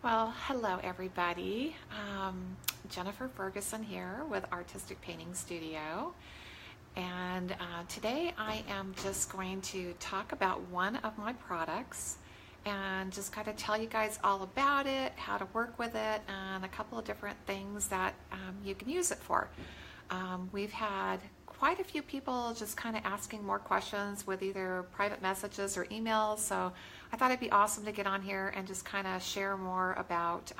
Well, hello everybody. Jennifer Ferguson here with Artistic Painting Studio. And today I am just going to talk about one of my products and just kind of tell you guys all about it, how to work with it, and a couple of different things that you can use it for. We've had quite a few people just kind of asking more questions with either private messages or emails, so I thought it'd be awesome to get on here and just kind of share more about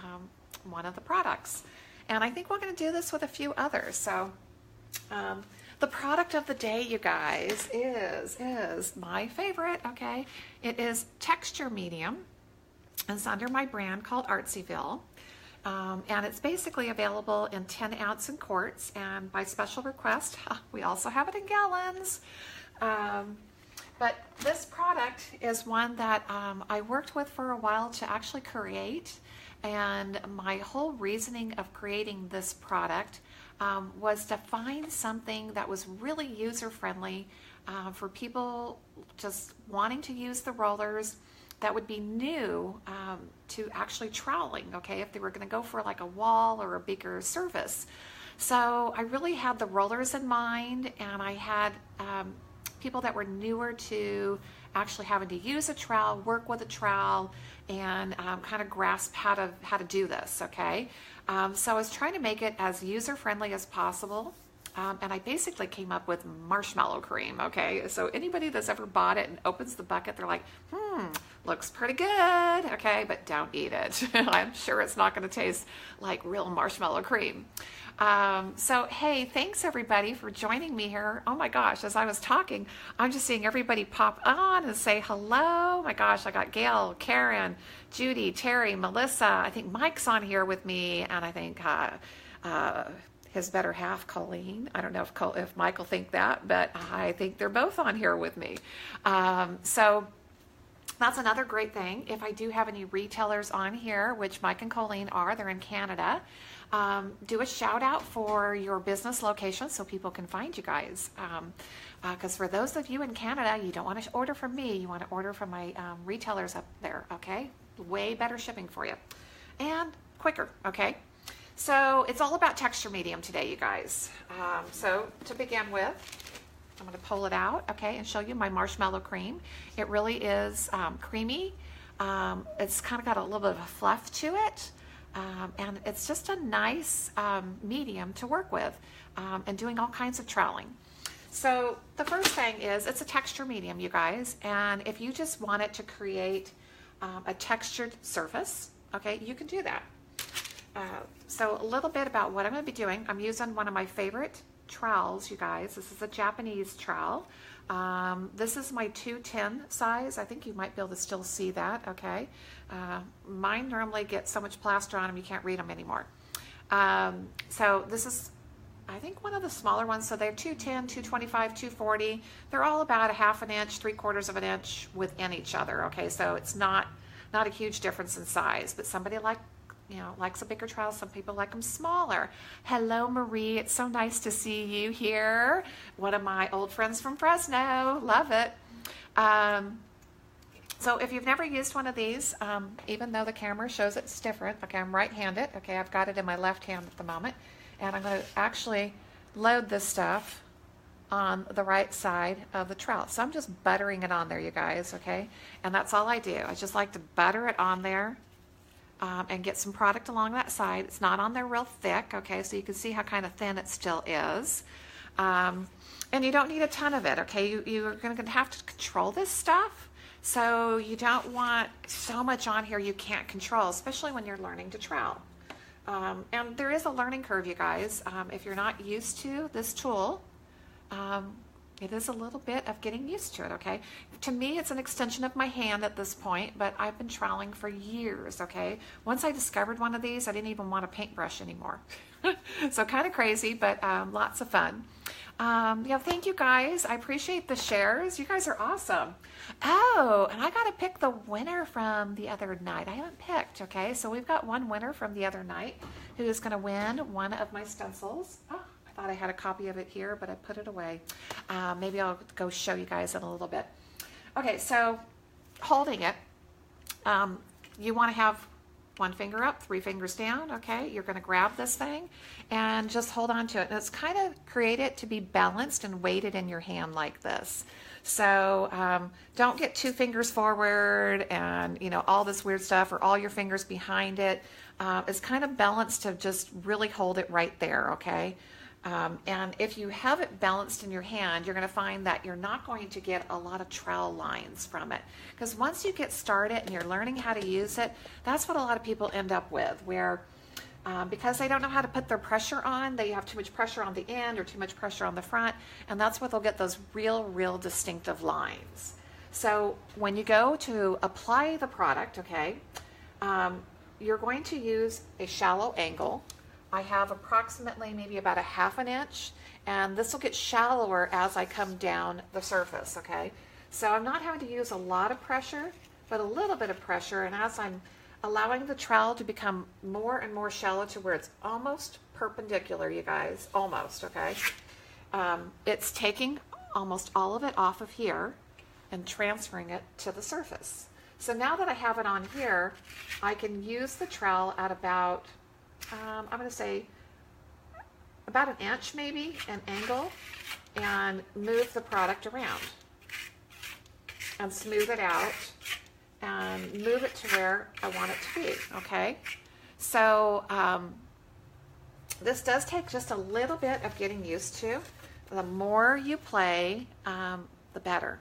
one of the products. And I think we're going to do this with a few others. So the product of the day, you guys, is my favorite, okay? It is Texture Medium. It's under my brand called Artsyville. And it's basically available in 10-ounce in quarts, and by special request, we also have it in gallons. But this product is one that I worked with for a while to actually create, and my whole reasoning of creating this product was to find something that was really user-friendly for people just wanting to use the rollers, that would be new to actually troweling, okay, if they were going to go for like a wall or a bigger surface. So I really had the rollers in mind, and I had people that were newer to actually having to use a trowel, work with a trowel, and kind of grasp how to do this, okay? So I was trying to make it as user-friendly as possible. And I basically came up with marshmallow cream, okay? So anybody that's ever bought it and opens the bucket, they're like, looks pretty good, okay? But don't eat it. I'm sure it's not gonna taste like real marshmallow cream. So hey, thanks everybody for joining me here. Oh my gosh, as I was talking, I'm just seeing everybody pop on and say hello. Oh my gosh, I got Gail, Karen, Judy, Terry, Melissa. I think Mike's on here with me, and I think his better half, Colleen. I don't know if Mike will think that, but I think they're both on here with me. So that's another great thing. If I do have any retailers on here, which Mike and Colleen are, they're in Canada, do a shout out for your business location so people can find you guys. Because for those of you in Canada, you don't want to order from me, you want to order from my retailers up there, okay? Way better shipping for you. And quicker, okay? So it's all about texture medium today, you guys. So to begin with, I'm going to pull it out, okay, and show you my marshmallow cream. It really is creamy. It's kind of got a little bit of a fluff to it. And it's just a nice medium to work with and doing all kinds of troweling. So the first thing is it's a texture medium, you guys. And if you just want it to create a textured surface, okay, you can do that. So a little bit about what I'm going to be doing. I'm using one of my favorite trowels, you guys. This is a Japanese trowel. This is my 210 size. I think you might be able to still see that, okay? Mine normally get so much plaster on them you can't read them anymore. So this is, I think, one of the smaller ones. So they're 210, 225, 240. They're all about a half an inch, 3/4 of an inch within each other, okay? So it's not a huge difference in size, but somebody likes a bigger trowel. Some people like them smaller. Hello, Marie. It's so nice to see you here. One of my old friends from Fresno. Love it. So if you've never used one of these, even though the camera shows it's different, okay, I'm right-handed. Okay, I've got it in my left hand at the moment. And I'm going to actually load this stuff on the right side of the trowel. So I'm just buttering it on there, you guys, okay? And that's all I do. I just like to butter it on there. And get some product along that side. It's not on there real thick, okay, so you can see how kind of thin it still is. And you don't need a ton of it, okay? You're going to have to control this stuff, so you don't want so much on here you can't control, especially when you're learning to trowel. And there is a learning curve, you guys. If you're not used to this tool, it is a little bit of getting used to it, okay? To me, it's an extension of my hand at this point, but I've been troweling for years, okay? Once I discovered one of these, I didn't even want a paintbrush anymore. So kind of crazy, but lots of fun. Thank you guys. I appreciate the shares. You guys are awesome. Oh, and I got to pick the winner from the other night. I haven't picked, okay? So we've got one winner from the other night who is going to win one of my stencils. Oh, I thought I had a copy of it here, but I put it away. Maybe I'll go show you guys in a little bit. Okay, so holding it, you want to have 1 finger up, 3 fingers down, okay? You're gonna grab this thing and just hold on to it. And it's kind of create it to be balanced and weighted in your hand like this. So don't get 2 fingers forward and, you know, all this weird stuff, or all your fingers behind it. It's kind of balanced to just really hold it right there, okay? And if you have it balanced in your hand, you're going to find that you're not going to get a lot of trowel lines from it. Because once you get started and you're learning how to use it, that's what a lot of people end up with, where because they don't know how to put their pressure on, they have too much pressure on the end or too much pressure on the front, and that's what they'll get those real distinctive lines. So when you go to apply the product, okay, you're going to use a shallow angle. I have approximately maybe about a 1/2 inch, and this will get shallower as I come down the surface, okay? So I'm not having to use a lot of pressure, but a little bit of pressure, and as I'm allowing the trowel to become more and more shallow to where it's almost perpendicular, you guys, almost, okay? It's taking almost all of it off of here and transferring it to the surface. So now that I have it on here, I can use the trowel at about I'm going to say about 1 inch maybe, an angle, and move the product around and smooth it out and move it to where I want it to be, okay? So this does take just a little bit of getting used to. The more you play, the better.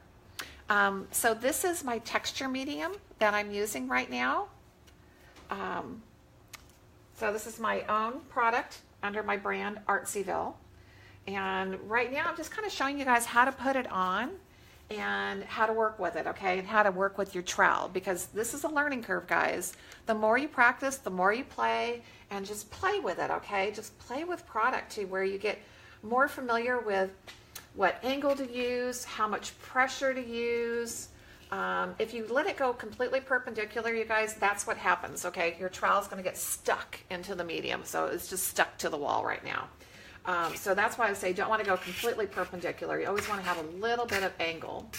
So this is my texture medium that I'm using right now. So this is my own product under my brand Artsyville. And right now I'm just kind of showing you guys how to put it on and how to work with it, okay? And how to work with your trowel, because this is a learning curve, guys. The more you practice, the more you play, and just play with it, okay? Just play with product to where you get more familiar with what angle to use, how much pressure to use. If you let it go completely perpendicular, you guys, that's what happens, okay? Your trowel is going to get stuck into the medium, so it's just stuck to the wall right now. So that's why I say don't want to go completely perpendicular. You always want to have a little bit of angle.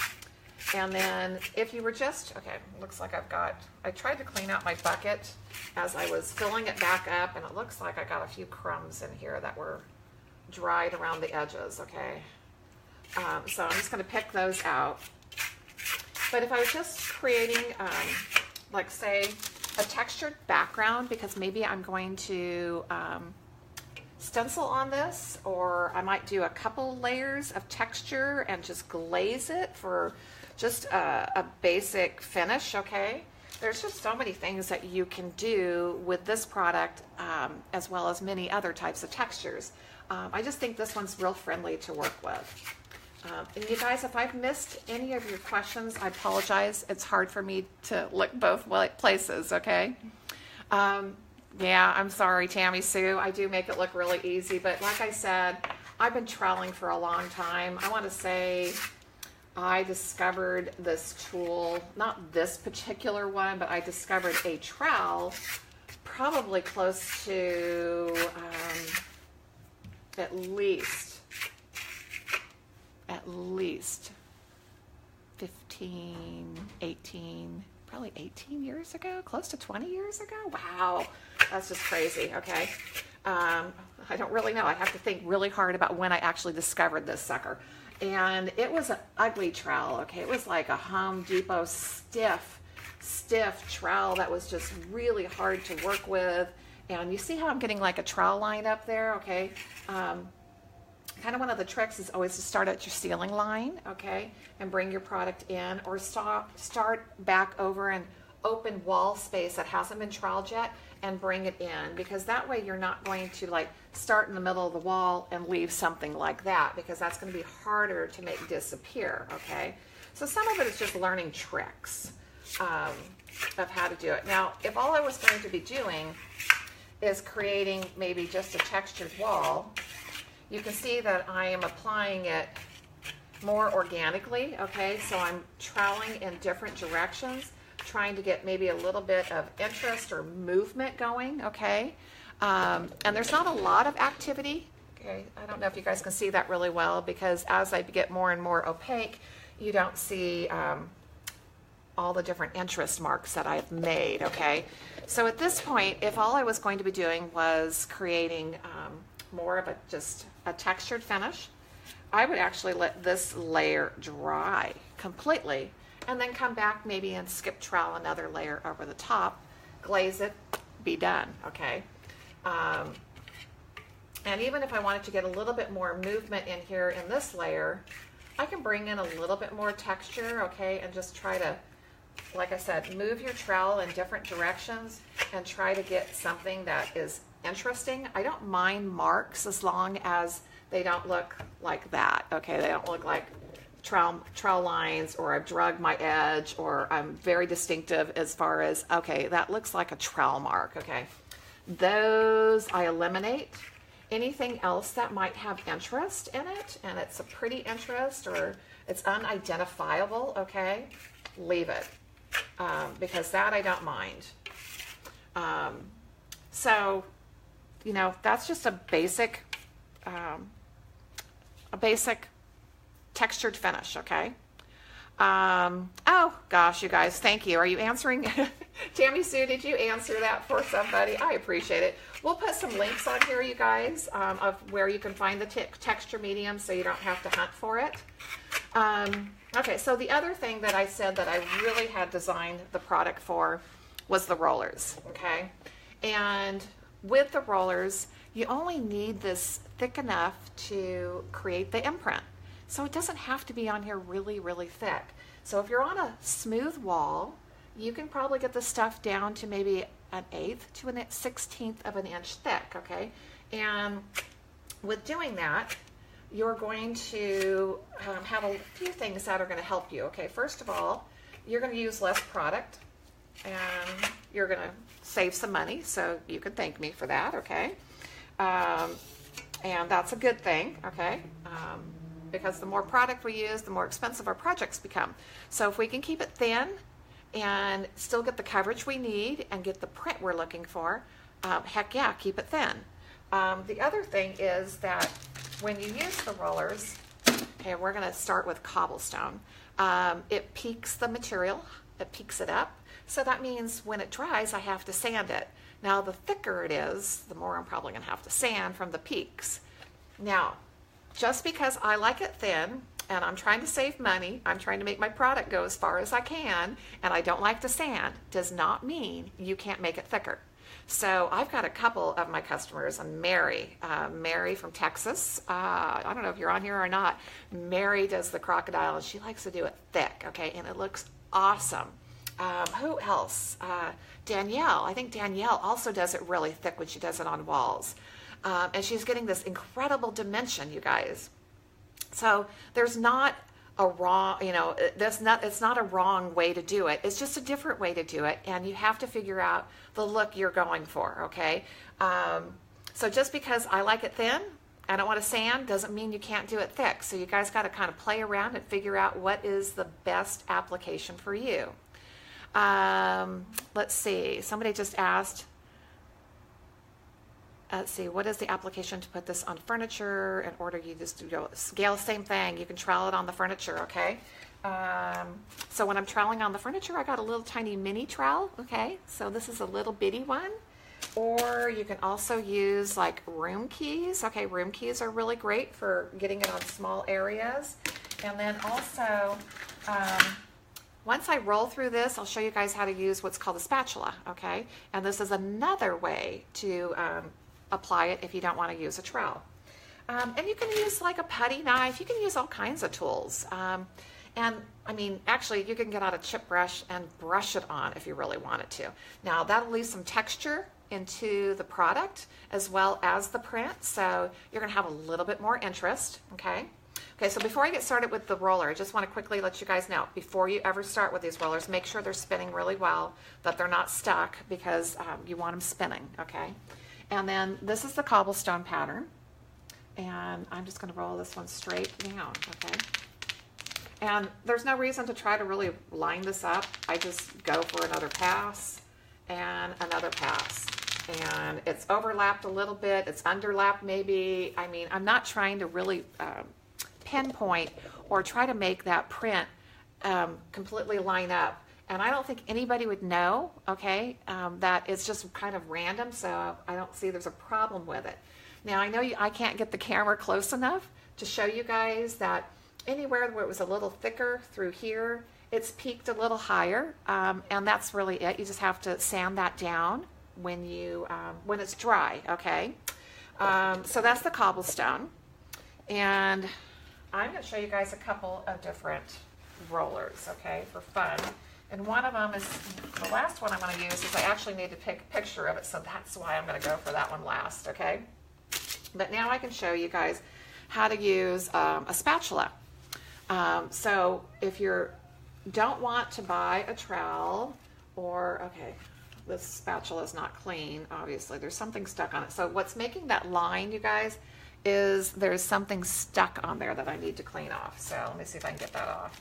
And then if you were just, okay, looks like I tried to clean out my bucket as I was filling it back up, and it looks like I got a few crumbs in here that were dried around the edges, okay? So I'm just going to pick those out. But if I was just creating, like say, a textured background, because maybe I'm going to stencil on this, or I might do a couple layers of texture and just glaze it for just a basic finish, okay? There's just so many things that you can do with this product, as well as many other types of textures. I just think this one's real friendly to work with. And you guys, if I've missed any of your questions, I apologize. It's hard for me to look both places, okay? Yeah, I'm sorry, Tammy Sue. I do make it look really easy, but like I said, I've been troweling for a long time. I want to say I discovered this tool, not this particular one, but I discovered a trowel probably close to at least 15, 18, probably 18 years ago, close to 20 years ago. Wow, that's just crazy, okay? I don't really know. I have to think really hard about when I actually discovered this sucker. And it was an ugly trowel, okay? It was like a Home Depot stiff trowel that was just really hard to work with. And you see how I'm getting like a trowel line up there, okay? Kind of one of the tricks is always to start at your ceiling line, okay, and bring your product in, or start back over an open wall space that hasn't been troweled yet and bring it in, because that way you're not going to like start in the middle of the wall and leave something like that, because that's going to be harder to make disappear, okay? So some of it is just learning tricks of how to do it. Now, if all I was going to be doing is creating maybe just a textured wall, you can see that I am applying it more organically, okay? So I'm troweling in different directions, trying to get maybe a little bit of interest or movement going, okay? And there's not a lot of activity, okay? I don't know if you guys can see that really well, because as I get more and more opaque, you don't see all the different interest marks that I've made, okay? So at this point, if all I was going to be doing was creating more of just a textured finish, I would actually let this layer dry completely and then come back maybe and skip trowel another layer over the top, glaze it, be done, okay? And even if I wanted to get a little bit more movement in here in this layer, I can bring in a little bit more texture, okay, and just try to, like I said, move your trowel in different directions and try to get something that is interesting. I don't mind marks as long as they don't look like that, okay? They don't look like trowel lines, or I've drugged my edge, or I'm very distinctive as far as, okay, that looks like a trowel mark, okay? Those I eliminate. Anything else that might have interest in it, and it's a pretty interest or it's unidentifiable, okay, leave it, because that I don't mind. So, you know, that's just a basic textured finish, okay? Oh gosh, you guys, thank you. Are you answering? Tammy Sue, did you answer that for somebody? I appreciate it. We'll put some links on here, you guys, of where you can find the texture medium so you don't have to hunt for it. Okay, so the other thing that I said that I really had designed the product for was the rollers, okay? And with the rollers, you only need this thick enough to create the imprint. So it doesn't have to be on here really, really thick. So if you're on a smooth wall, you can probably get the stuff down to maybe 1/8 to 1/16 of an inch thick, okay? And with doing that, you're going to have a few things that are going to help you, okay? First of all, you're going to use less product, and you're going to save some money, so you can thank me for that, okay? And that's a good thing, okay? Because the more product we use, the more expensive our projects become. So if we can keep it thin and still get the coverage we need and get the print we're looking for, heck yeah, keep it thin. The other thing is that when you use the rollers, okay, we're going to start with cobblestone. It peaks the material, it peaks it up. So that means when it dries, I have to sand it. Now, the thicker it is, the more I'm probably going to have to sand from the peaks. Now, just because I like it thin and I'm trying to save money, I'm trying to make my product go as far as I can, and I don't like to sand, does not mean you can't make it thicker. So I've got a couple of my customers, and Mary from Texas, I don't know if you're on here or not, Mary does the crocodile and she likes to do it thick, okay, and it looks awesome. Who else? Danielle, I think Danielle also does it really thick when she does it on walls. And she's getting this incredible dimension, you guys. So there's not a wrong, you know, it's not a wrong way to do it. It's just a different way to do it, and you have to figure out the look you're going for, okay? So just because I like it thin, I don't want to sand, doesn't mean you can't do it thick. So you guys got to kind of play around and figure out what is the best application for you. Let's see, somebody just asked, let's see, what is the application to put this on furniture in order you just do scale? Same thing, you can trowel it on the furniture, okay? So when I'm troweling on the furniture, I got a little tiny mini trowel, okay? So this is a little bitty one. Or you can also use like room keys. Okay, room keys are really great for getting it on small areas. And then also, once I roll through this, I'll show you guys how to use what's called a spatula, okay? And this is another way to apply it if you don't want to use a trowel. And you can use like a putty knife. You can use all kinds of tools. And I mean, actually, you can get out a chip brush and brush it on if you really wanted to. Now, that'll leave some texture into the product as well as the print. So you're going to have a little bit more interest, okay? Okay, so before I get started with the roller, I just want to quickly let you guys know, before you ever start with these rollers, make sure they're spinning really well, that they're not stuck, because you want them spinning, okay? And then this is the cobblestone pattern, and I'm just going to roll this one straight down, okay? And there's no reason to try to really line this up. I just go for another pass and another pass. And it's overlapped a little bit, it's underlapped maybe. I mean, I'm not trying to really pinpoint or try to make that print completely line up and I don't think anybody would know, okay, that it's just kind of random, so I don't see there's a problem with it. Now, I know I can't get the camera close enough to show you guys that anywhere where it was a little thicker through here, it's peaked a little higher, and that's really it. You just have to sand that down when it's dry, okay? So that's the cobblestone, and I'm going to show you guys a couple of different rollers, okay, for fun. And one of them is, the last one I'm going to use is I actually need to take a picture of it, so that's why I'm going to go for that one last, okay? But now I can show you guys how to use a spatula. So if you don't want to buy a trowel, or, okay, this spatula is not clean, obviously. There's something stuck on it. So what's making that line, you guys, is there's something stuck on there that I need to clean off. So let me see if I can get that off.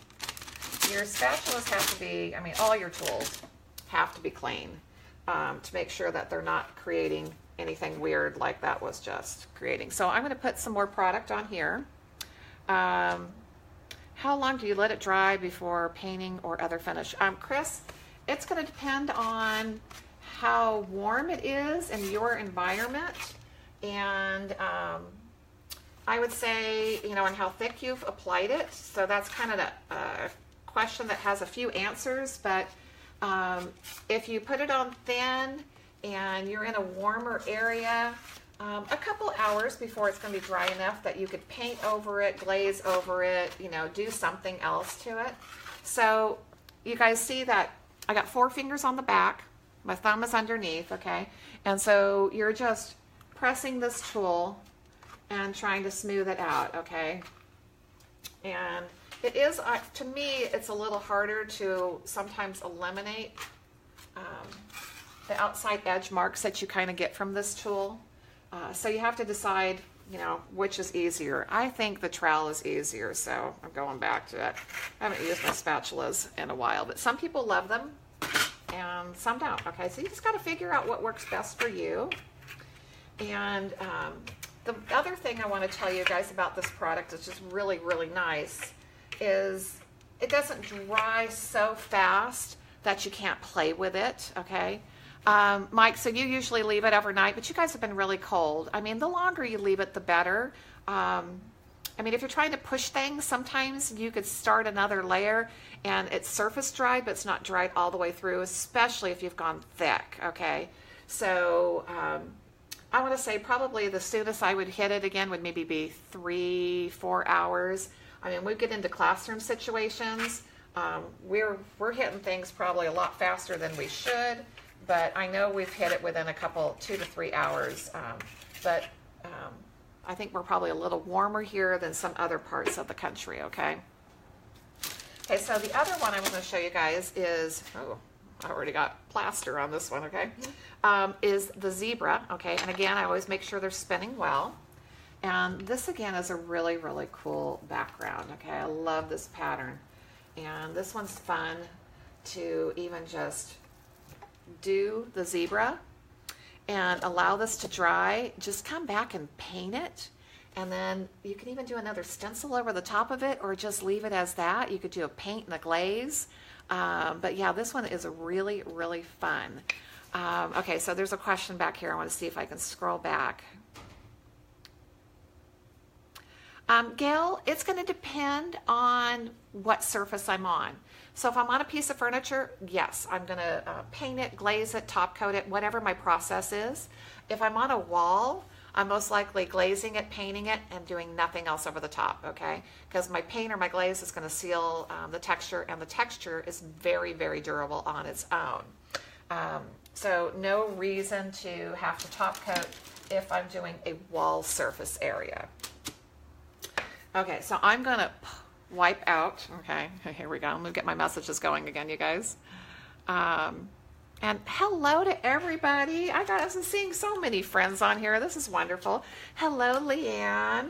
Your spatulas have to be, I mean, all your tools have to be clean to make sure that they're not creating anything weird like that was just creating. So I'm going to put some more product on here. How long do you let it dry before painting or other finish? Chris, it's going to depend on how warm it is in your environment, and I would say, you know, and how thick you've applied it. So that's kind of a question that has a few answers, but if you put it on thin and you're in a warmer area, a couple hours before it's going to be dry enough that you could paint over it, glaze over it, you know, do something else to it. So you guys see that I got 4 fingers on the back, my thumb is underneath, okay? And so you're just pressing this tool and trying to smooth it out, okay? And it is, to me, it's a little harder to sometimes eliminate the outside edge marks that you kind of get from this tool. So you have to decide, you know, which is easier. I think the trowel is easier, so I'm going back to it. I haven't used my spatulas in a while, but some people love them and some don't, okay? So you just got to figure out what works best for you. And the other thing I want to tell you guys about this product is just really, really nice, is it doesn't dry so fast that you can't play with it, okay? Mike, so you usually leave it overnight, but you guys have been really cold. I mean, the longer you leave it, the better. I mean, if you're trying to push things, sometimes you could start another layer and it's surface dried, but it's not dried all the way through, especially if you've gone thick, okay? So I want to say probably the soonest I would hit it again would maybe be 3-4 hours. I mean, we get into classroom situations. We're hitting things probably a lot faster than we should, but I know we've hit it within a couple, 2 to 3 hours. But I think we're probably a little warmer here than some other parts of the country, okay? Okay, so the other one I'm going to show you guys is, oh, I already got plaster on this one, okay? Is the zebra, okay? And again, I always make sure they're spinning well. And this again is a really, really cool background, okay? I love this pattern. And this one's fun to even just do the zebra and allow this to dry. Just come back and paint it. And then you can even do another stencil over the top of it or just leave it as that. You could do a paint and a glaze. But yeah, this one is really, really fun. Okay, so there's a question back here. I want to see if I can scroll back. Gail, it's going to depend on what surface I'm on. So if I'm on a piece of furniture, yes, I'm going to paint it, glaze it, top coat it, whatever my process is. If I'm on a wall, I'm most likely glazing it, painting it, and doing nothing else over the top, okay? Because my paint or my glaze is going to seal the texture, and the texture is very, very durable on its own. So no reason to have to top coat if I'm doing a wall surface area. Okay, so I'm going to wipe out, okay, here we go. I'm going to get my messages going again, you guys. And hello to everybody. I'm seeing so many friends on here. This is wonderful. Hello, Leanne.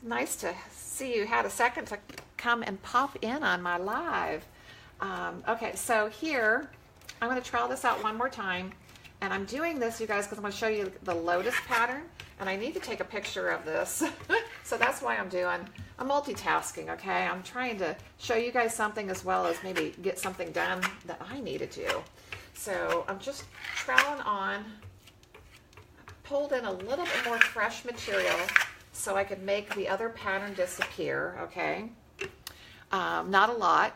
Nice to see you had a second to come and pop in on my live. Okay, so here, I'm going to trowel this out one more time. And I'm doing this, you guys, because I'm going to show you the Lotus pattern. And I need to take a picture of this. So that's why I'm doing I'm multitasking, okay? I'm trying to show you guys something as well as maybe get something done that I need to do. So I'm just troweling on, pulled in a little bit more fresh material so I could make the other pattern disappear, okay? Not a lot.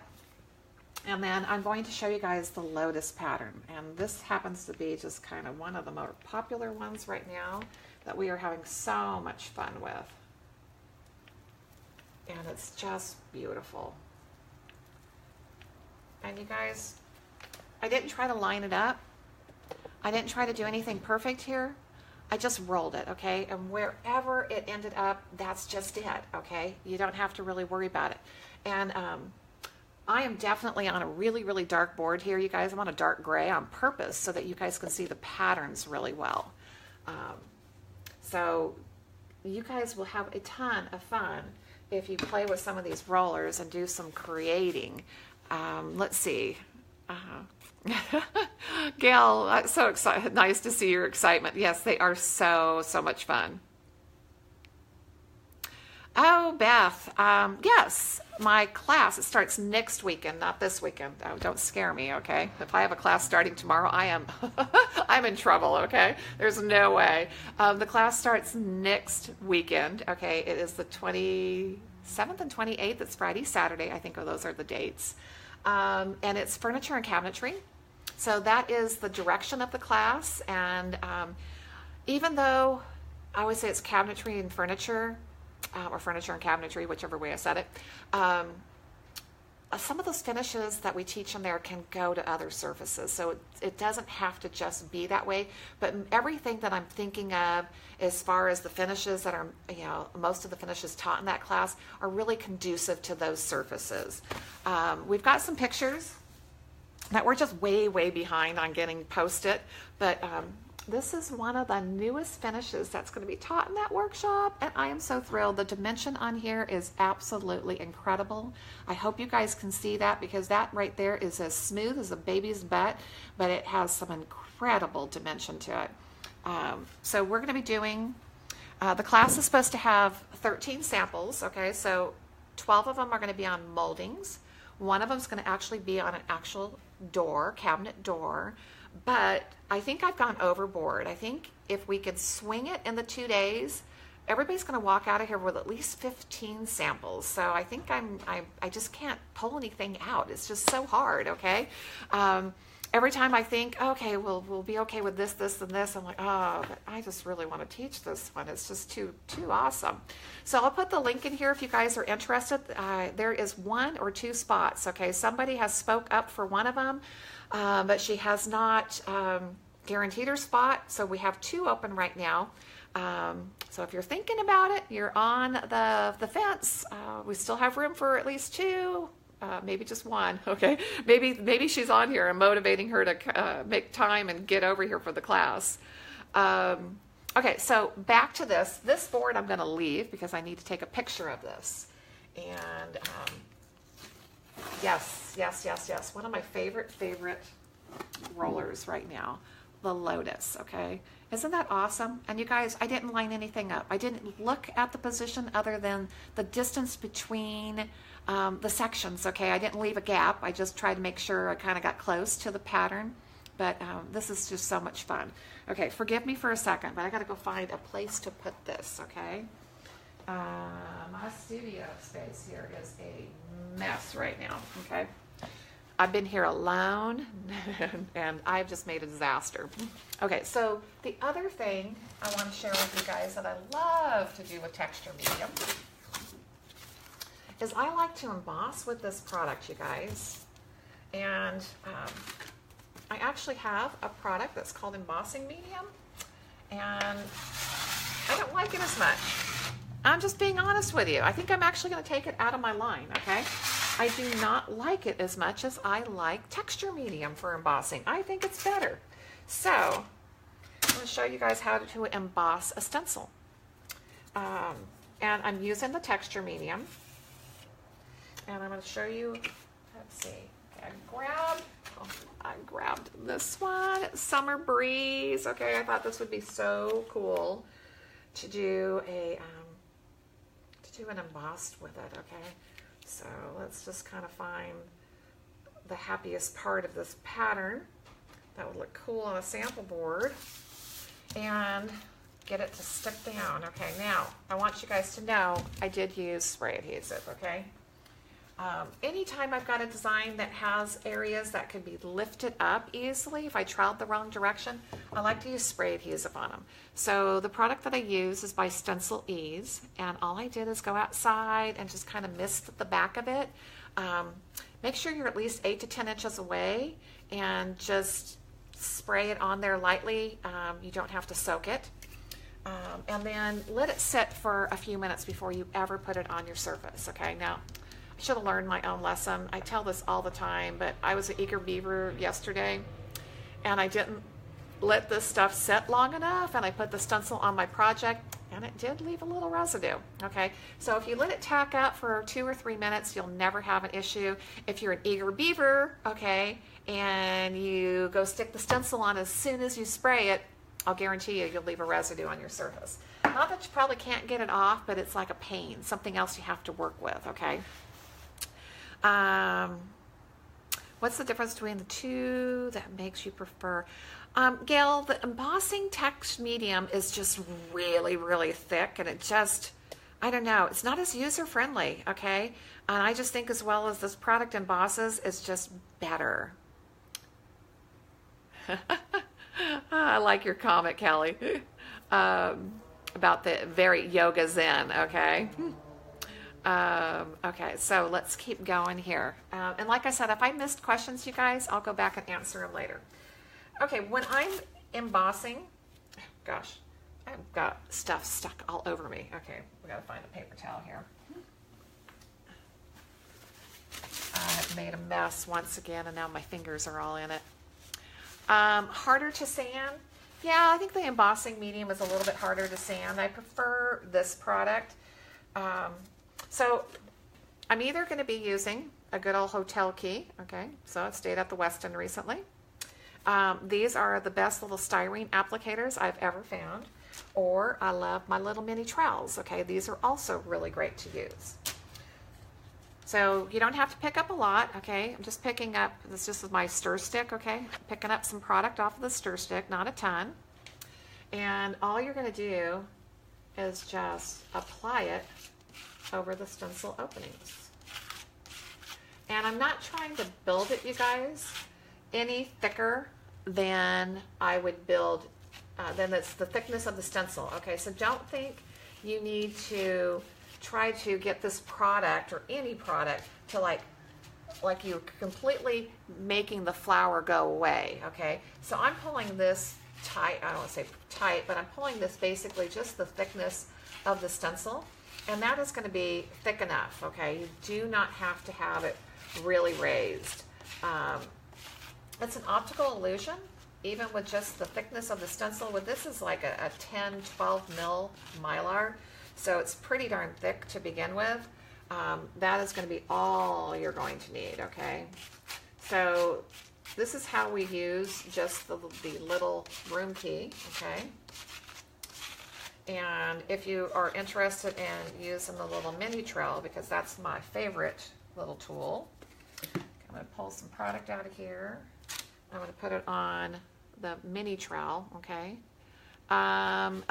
And then I'm going to show you guys the Lotus pattern. And this happens to be just kind of one of the more popular ones right now that we are having so much fun with. And it's just beautiful. And you guys, I didn't try to line it up. I didn't try to do anything perfect here. I just rolled it, okay? And wherever it ended up, that's just it, okay? You don't have to really worry about it. And I am definitely on a really, really dark board here, you guys. I'm on a dark gray on purpose so that you guys can see the patterns really well. So you guys will have a ton of fun if you play with some of these rollers and do some creating. Let's see. Gail, so excited. Nice to see your excitement. Yes, they are so much fun. Oh, Beth, yes, my class, it starts next weekend, not this weekend. Oh, don't scare me, okay? If I have a class starting tomorrow, I am I'm in trouble, okay? There's no way. The class starts next weekend, okay? It is the 27th and 28th. It's Friday, Saturday. I think those are the dates. And it's furniture and cabinetry. So that is the direction of the class. And even though I would say it's cabinetry and furniture, or furniture and cabinetry, whichever way I said it, some of those finishes that we teach in there can go to other surfaces. So it doesn't have to just be that way, but everything that I'm thinking of as far as the finishes that are, you know, most of the finishes taught in that class are really conducive to those surfaces. We've got some pictures that we're just way behind on getting posted, but this is one of the newest finishes that's going to be taught in that workshop, and I am so thrilled. The dimension on here is absolutely incredible. I hope you guys can see that, because that right there is as smooth as a baby's butt, but it has some incredible dimension to it. So we're going to be doing, the class is supposed to have 13 samples, okay? So 12 of them are going to be on moldings. One of them is going to actually be on an actual door, cabinet door. But I think I've gone overboard. I think if we could swing it in the 2 days, everybody's going to walk out of here with at least 15 samples. So I think I just can't pull anything out. It's just so hard, okay? Every time I think, okay, we'll be okay with this, this, and this, I'm like, oh, but I just really want to teach this one. It's just too awesome. So I'll put the link in here if you guys are interested. There is 1 or 2 spots, okay? Somebody has spoke up for one of them, but she has not guaranteed her spot. So we have 2 open right now. So if you're thinking about it, you're on the fence, we still have room for at least 2. Maybe just 1, okay? Maybe she's on here. I'm motivating her to make time and get over here for the class. Okay, so back to this. This board I'm going to leave because I need to take a picture of this. And yes. One of my favorite rollers right now, the Lotus, okay? Isn't that awesome? And you guys, I didn't line anything up. I didn't look at the position other than the distance between the sections, okay? I didn't leave a gap. I just tried to make sure I kind of got close to the pattern. But this is just so much fun. Okay, forgive me for a second, but I got to go find a place to put this, okay? My studio space here is a mess right now, okay? I've been here alone, and I've just made a disaster. Okay, so the other thing I want to share with you guys that I love to do with texture medium is I like to emboss with this product, you guys. And I actually have a product that's called Embossing Medium, and I don't like it as much. I'm just being honest with you. I think I'm actually going to take it out of my line, okay? I do not like it as much as I like texture medium for embossing. I think it's better. So I'm going to show you guys how to emboss a stencil. And I'm using the texture medium. And I'm going to show you, let's see, okay, I grabbed this one, Summer Breeze. Okay, I thought this would be so cool to do do an embossed with it, okay? So let's just kind of find the happiest part of this pattern that would look cool on a sample board and get it to stick down. Okay, now I want you guys to know I did use spray adhesive, okay? Anytime I've got a design that has areas that could be lifted up easily, if I troweled the wrong direction, I like to use spray adhesive on them. So the product that I use is by Stencil Ease, and all I did is go outside and just kind of mist the back of it. Make sure you're at least 8 to 10 inches away and just spray it on there lightly. You don't have to soak it. And then let it sit for a few minutes before you ever put it on your surface, okay? Now, I should have learned my own lesson. I tell this all the time, but I was an eager beaver yesterday, and I didn't let this stuff sit long enough, and I put the stencil on my project, and it did leave a little residue, okay? So if you let it tack up for 2 or 3 minutes, you'll never have an issue. If you're an eager beaver, okay, and you go stick the stencil on as soon as you spray it, I'll guarantee you'll leave a residue on your surface. Not that you probably can't get it off, but it's like a pain, something else you have to work with, okay? What's the difference between the two that makes you prefer? Gail, the embossing text medium is just really, really thick, and it just, I don't know, it's not as user-friendly, okay? And I just think as well as this product embosses, it's just better. I like your comment, Kelly, about the very yoga zen, okay? Okay, so let's keep going here. And like I said, if I missed questions, you guys, I'll go back and answer them later. Okay, when I'm embossing, gosh, I've got stuff stuck all over me. Okay, we gotta find a paper towel here. I made a mess once again, and now my fingers are all in it. Harder to sand. Yeah, I think the embossing medium is a little bit harder to sand. I prefer this product. So I'm either going to be using a good old hotel key, okay, so I stayed at the Westin recently. These are the best little styrene applicators I've ever found, or I love my little mini trowels, okay, these are also really great to use. So you don't have to pick up a lot, okay, I'm just picking up, this is just my stir stick, okay, picking up some product off of the stir stick, not a ton, and all you're going to do is just apply it over the stencil openings. And I'm not trying to build it, you guys, any thicker than I would build, then it's the thickness of the stencil. Okay, so don't think you need to try to get this product or any product to like you're completely making the flower go away, okay? So I'm pulling this tight, I don't want to say tight, but I'm pulling this basically just the thickness of the stencil. And that is going to be thick enough, okay? You do not have to have it really raised. It's an optical illusion, even with just the thickness of the stencil. With this is like a 10, 12 mil Mylar, so it's pretty darn thick to begin with. That is going to be all you're going to need, okay? So this is how we use just the little room key, okay? And if you are interested in using the little mini trowel, because that's my favorite little tool, I'm going to pull some product out of here. I'm going to put it on the mini trowel, okay?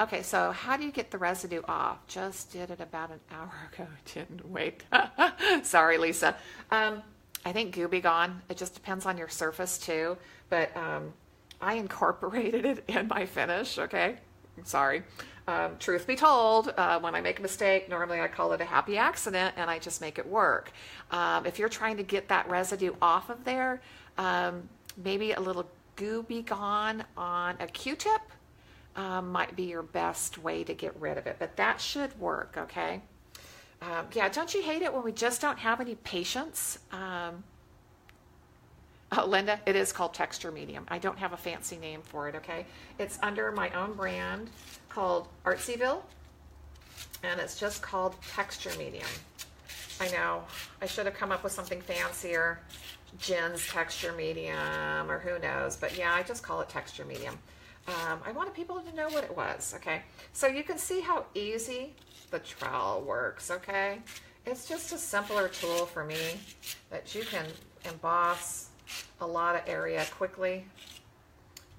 Okay, so how do you get the residue off? Just did it about an hour ago. Didn't wait. Sorry, Lisa. I think Goo Be Gone. It just depends on your surface too, but I incorporated it in my finish, okay? Sorry. Truth be told, when I make a mistake, normally I call it a happy accident and I just make it work. If you're trying to get that residue off of there, maybe a little Goo Be Gone on a Q-tip might be your best way to get rid of it, but that should work, okay? Yeah, don't you hate it when we just don't have any patience? Oh, Linda, it is called texture medium. I don't have a fancy name for it, okay? It's under my own brand called Artsyville, and it's just called texture medium. I know, I should have come up with something fancier, Jen's texture medium, or who knows, but yeah, I just call it texture medium. I wanted people to know what it was, okay? So you can see how easy the trowel works, okay? It's just a simpler tool for me that you can emboss a lot of area quickly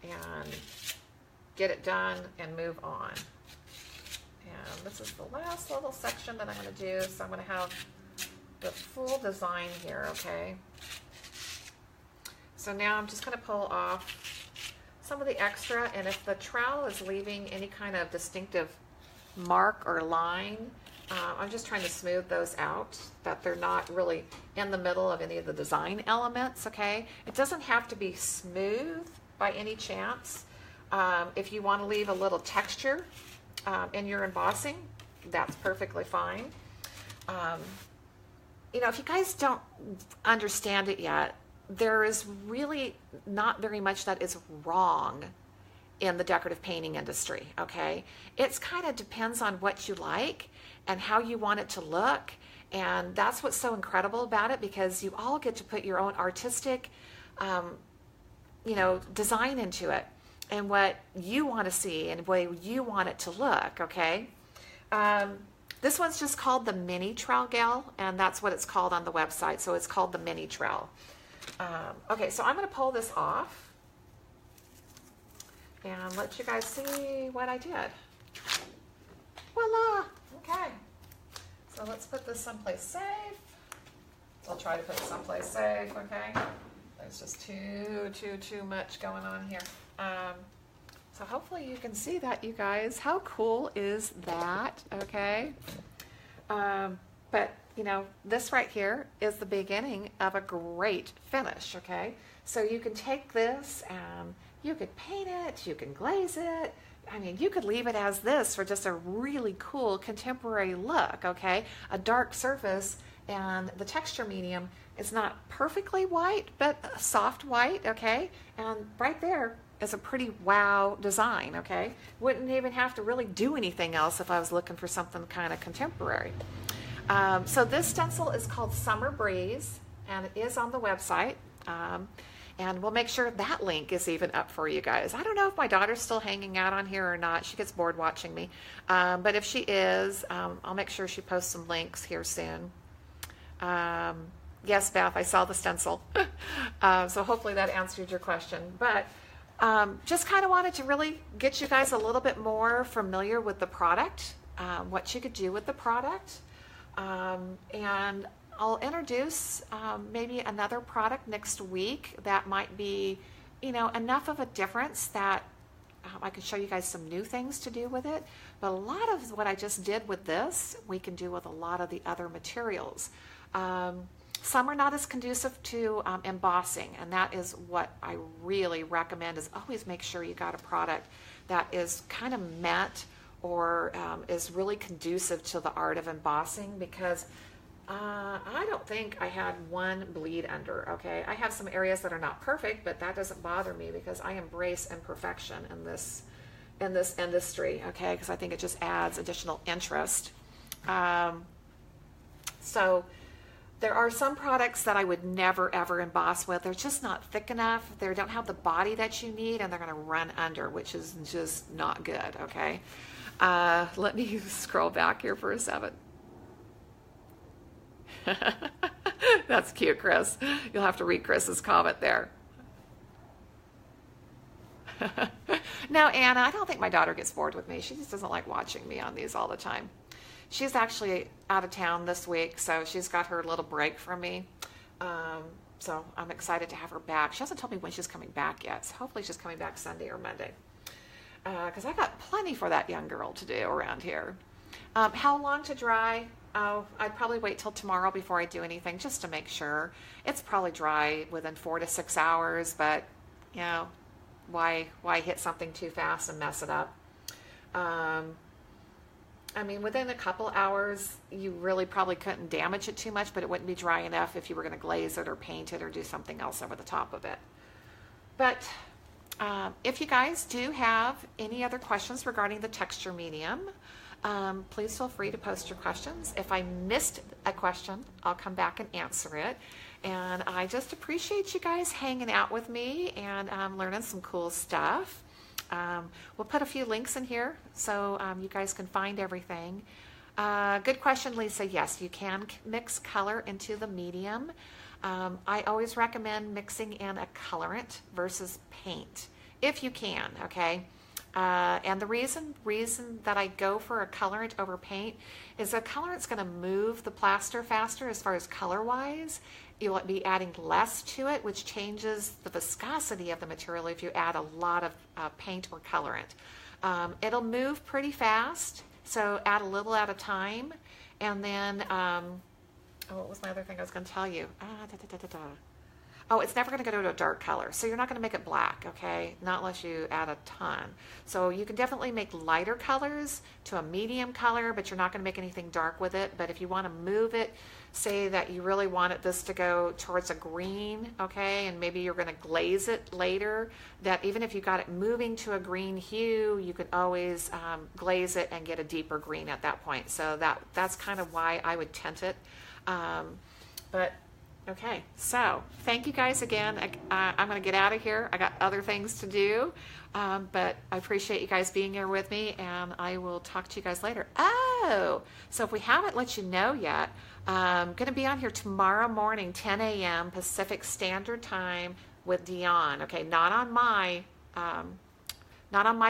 and get it done and move on. And this is the last little section that I'm going to do, so I'm going to have the full design here, okay? So now I'm just going to pull off some of the extra, and if the trowel is leaving any kind of distinctive mark or line, I'm just trying to smooth those out, that they're not really in the middle of any of the design elements, okay? It doesn't have to be smooth by any chance. If you want to leave a little texture in your embossing, that's perfectly fine. You know, if you guys don't understand it yet, there is really not very much that is wrong in the decorative painting industry, okay? It's kind of depends on what you like and how you want it to look, and that's what's so incredible about it, because you all get to put your own artistic, you know, design into it and what you want to see and the way you want it to look, okay? This one's just called the Mini Trowel Gal, and that's what it's called on the website, so it's called the Mini Trowel. Okay, so I'm going to pull this off and let you guys see what I did. Voila! Okay, so let's put this someplace safe. I'll try to put it someplace safe, okay? There's just too much going on here. So hopefully you can see that, you guys. How cool is that, okay? But you know, this right here is the beginning of a great finish, okay? So you can take this and you could paint it, you can glaze it. I mean, you could leave it as this for just a really cool contemporary look, okay? A dark surface, and the texture medium is not perfectly white, but a soft white, okay? And right there is a pretty wow design, okay? Wouldn't even have to really do anything else if I was looking for something kind of contemporary. So this stencil is called Summer Breeze, and it is on the website. And we'll make sure that link is even up for you guys. I don't know if my daughter's still hanging out on here or not. She gets bored watching me. But if she is, I'll make sure she posts some links here soon. Yes, Beth, I saw the stencil. So hopefully that answered your question. But just kind of wanted to really get you guys a little bit more familiar with the product, what you could do with the product. And I'll introduce maybe another product next week that might be, you know, enough of a difference that I can show you guys some new things to do with it. But a lot of what I just did with this, we can do with a lot of the other materials. Some are not as conducive to embossing, and that is what I really recommend, is always make sure you got a product that is kind of meant or is really conducive to the art of embossing, because I don't think I had one bleed under, okay? I have some areas that are not perfect, but that doesn't bother me because I embrace imperfection in this industry, okay? Because I think it just adds additional interest. So there are some products that I would never ever emboss with. They're just not thick enough. They don't have the body that you need, and they're going to run under, which is just not good, okay? Let me scroll back here for a second. That's cute, Chris. You'll have to read Chris's comment there. No, Anna, I don't think my daughter gets bored with me. She just doesn't like watching me on these all the time. She's actually out of town this week, so she's got her little break from me. So I'm excited to have her back. She hasn't told me when she's coming back yet, so hopefully she's coming back Sunday or Monday. Because I got plenty for that young girl to do around here. How long to dry? Oh, I'd probably wait till tomorrow before I do anything, just to make sure. It's probably dry within 4 to 6 hours, but, you know, why hit something too fast and mess it up? I mean, within a couple hours, you really probably couldn't damage it too much, but it wouldn't be dry enough if you were going to glaze it or paint it or do something else over the top of it. But if you guys do have any other questions regarding the texture medium, please feel free to post your questions. If I missed a question, I'll come back and answer it. And I just appreciate you guys hanging out with me and learning some cool stuff. We'll put a few links in here so you guys can find everything. Good question, Lisa. Yes, you can mix color into the medium. I always recommend mixing in a colorant versus paint, if you can, okay? And the reason that I go for a colorant over paint is a colorant's going to move the plaster faster as far as color-wise. You'll be adding less to it, which changes the viscosity of the material if you add a lot of paint or colorant. It'll move pretty fast, so add a little at a time. And then, oh, what was my other thing I was going to tell you? Oh, it's never going to go to a dark color, so you're not going to make it black, okay? Not unless you add a ton. So you can definitely make lighter colors to a medium color, but you're not going to make anything dark with it. But if you want to move it, say that you really wanted this to go towards a green, okay, and maybe you're going to glaze it later, that even if you got it moving to a green hue, you could always glaze it and get a deeper green at that point. So that's kind of why I would tint it. But okay, so thank you guys again. I'm going to get out of here. I got other things to do, but I appreciate you guys being here with me, and I will talk to you guys later. Oh, so if we haven't let you know yet, I'm going to be on here tomorrow morning, 10 a.m. Pacific Standard Time with Dion. Okay, not on my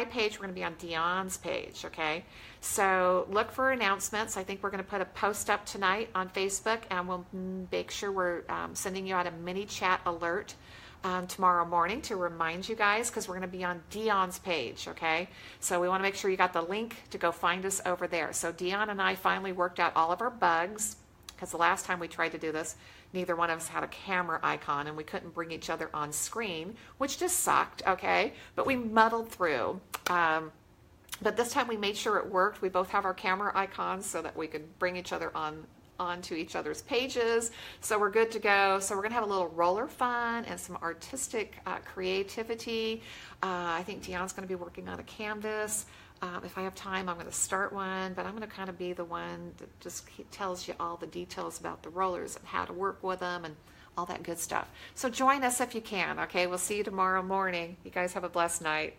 page. We're going to be on Dion's page, okay? So look for announcements. I think we're going to put a post up tonight on Facebook, and we'll make sure we're sending you out a mini chat alert tomorrow morning to remind you guys, because we're going to be on Dion's page, okay? So we want to make sure you got the link to go find us over there. So Dion and I finally worked out all of our bugs, because the last time we tried to do this, neither one of us had a camera icon, and we couldn't bring each other on screen, which just sucked, okay? But we muddled through. But this time we made sure it worked. We both have our camera icons so that we could bring each other onto each other's pages. So we're good to go. So we're going to have a little roller fun and some artistic creativity. I think Dion's going to be working on a canvas. If I have time, I'm going to start one, but I'm going to kind of be the one that just tells you all the details about the rollers and how to work with them and all that good stuff. So join us if you can, okay? We'll see you tomorrow morning. You guys have a blessed night.